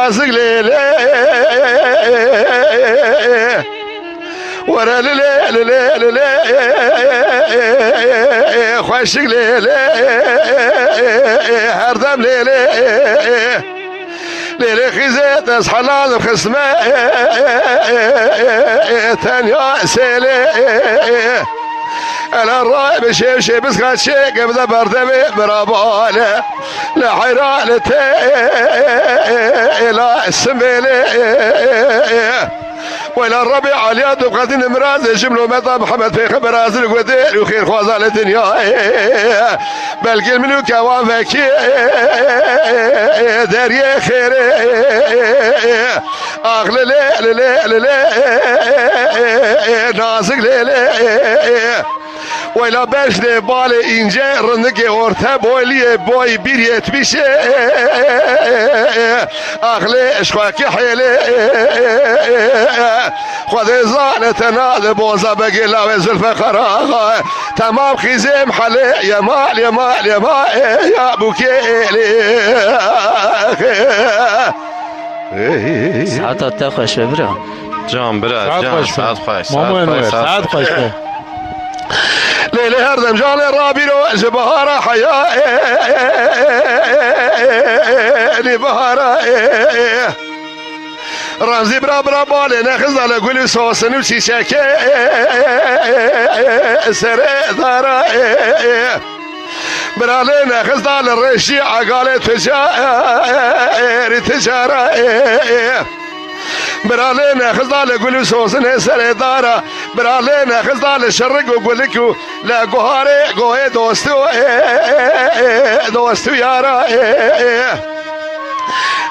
نازق ليلي ورا ليلي ليلي ليلي خوشق ليلي هردم ليلي ليلي خيزت اصحى لازم خصمه تنيا سيلي انا الراي بشي بس قد شي قبل بردمي براباله لا حيرانتي لا السميلي ولا الربيع على يد وقتين مراز جملو مطا محمد في خبر رازل ودير وخير خوازال الدنيا بلقي منو كوافكي دري خير اغلى لي لي لي نازق لي ولا باش بالي انجا رنقي ورتا بولي بوي بيريت بيشي اغلي اشخاكي حيلي خذ زانت ناد بوزا بقي لا وزل فقرا تمام خزيم حلي يا مال يا مال يا مال يا بوكيلي ساعات تخش برا جان برا جان ساعت خوش ساعات خوش ليلي هردم جان رابيرو جبهارة حياة بهارة رمزي برا برا بالي نخز على قولي صوصن وشيشاكي سري دارة برالي نخز على الرشي عقالي تجارة برالينا خزال قولي سوسن سر دارا برالينا خزال شرق وقولكو لا قهاري قوي دوستو يارا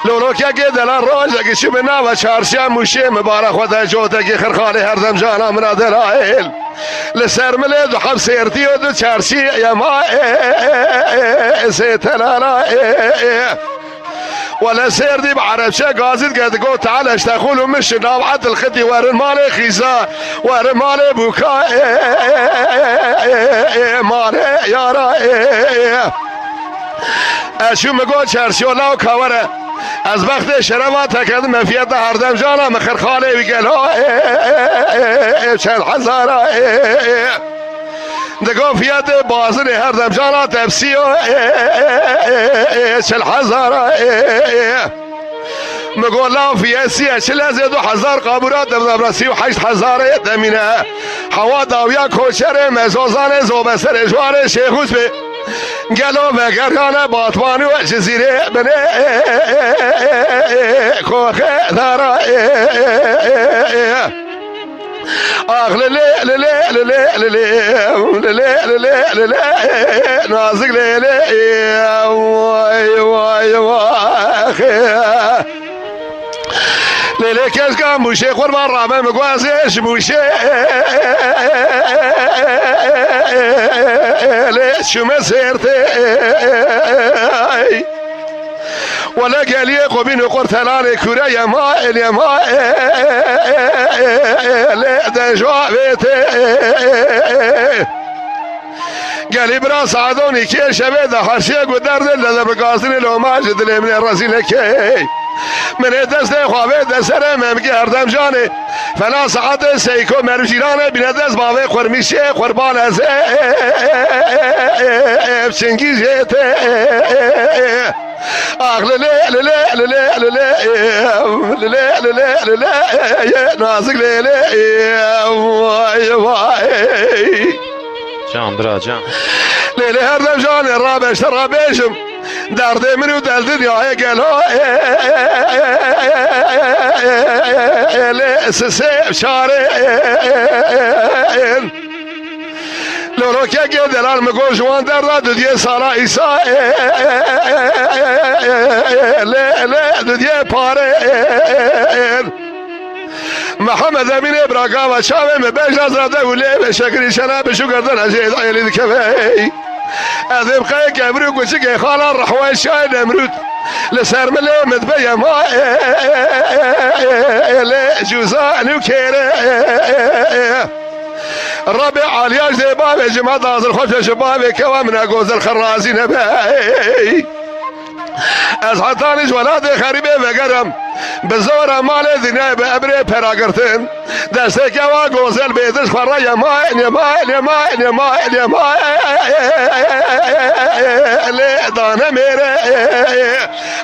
لولو كیا قدل الروجة كشي منا وشارشا مشي مبارك ودا جوتا كي خرخالي هردم جانا من دلائل لسر ملد وحب سيرتي ودو شارشي يا ما سيتلالا ولا سير دي بعربشة قازد قد قو تعال اشتاخولو مش نوعد الخدي ورن مالي خيزا ورن مالي بوكا مالي يارا اشو مقول شارشيو لاو كاورا از وقت شرمات تکد مفیت هردم جانا مخر خاله بگل چند حزارا دقو فيات بازن هردم جانا تبسيو چل حزارا مقول لا في سيا چل زيدو حزار قابورات دبرسي وحشت حزار دمينه حوا داويا کوچر مزوزان زوبسر جوار شيخوس به قالوا بقرقانا باطواني وجزيرة بني كوخي ثارا اغلى لي لي لي لي لي لي لي نازق لي لي واي واي واي ليلي كاس كان موشي قربان رابع مقوازيش موشي ليش شو ما سيرتي ولا قال يقوبين قرتلاني كورا يا ماء يا ماء لا دجوابتي قال لي براس عدوني كي شباب حرشيه قدر دل بقاصني لو ماجد لي من الرزيل كي من دست خوابه دست ممگی هردم جانه فلا ساعت سیکو مرجیرانه بین دست باوه خورمیشه قربان از افشنگی جیته اغل لی لی لی لی لی لی لی لی نازک لی لی وای وای جان برا جان لیلی هردم جانه رابش رابشم درد منو دل دنیای گلو سسیب شاره لولو که دلال مگو جوان درد دودیه سالا ایسا دودیه پاره محمد امین ابراقا و شاوه مبش نظرده ولی به شکری شنه بشو گردن هجید عیلی دکوی ادم قای کبرو کوچک خالا رحوه شای نمرود لسر مله مدبیا ما لجوزانو کره ربع علیاج دی باب جماعت آزر خوش شباب کوا من اگوزر خرازی نبی از حتانش ولاد خریبه وگرم بزور مال دنیا به ابر پراگرتن دسته که و گوزل بیدش خورا یمای دانه میره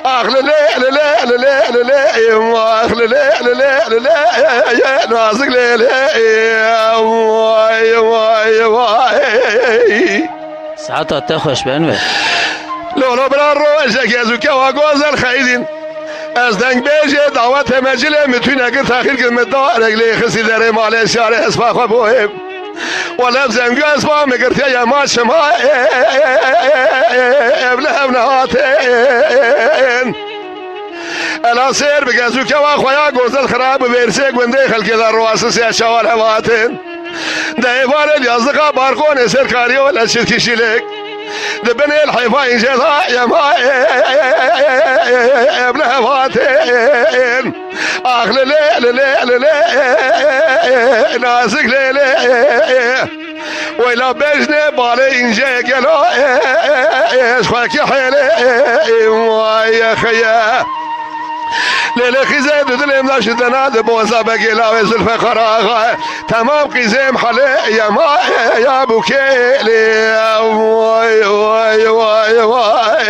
اخل نازک ساعت تا خوش بنوه لولو برا رو اجازو که و گوزل خیدین از دنگ بیجه دعوت مجله میتونی اگر تاخیر کنم دار اگلی خسی در مال شاره اسفا خواه بوهم ولم زنگو اسفا مگرتی یا ما شما ابله نهاتین الا سیر بگزو که و خویا گوزل خراب و برسه گونده خلکی در رواسسی اشوال هواتین دایوار الیازدقا بارکون سرکاری ولا شرکی شیلک دبن الحيفاين جزاء يا ما ابن فاتن اخل ليل نازك ليل ويلا بجني بالي انجي قالو ايش خاك يا حيلي يا خيا لیل خیزه دلم داشت دناد بوزا بگیلا و زلف خراغه تمام قیزم حله یا ما یا بوکیلی وای وای وای وای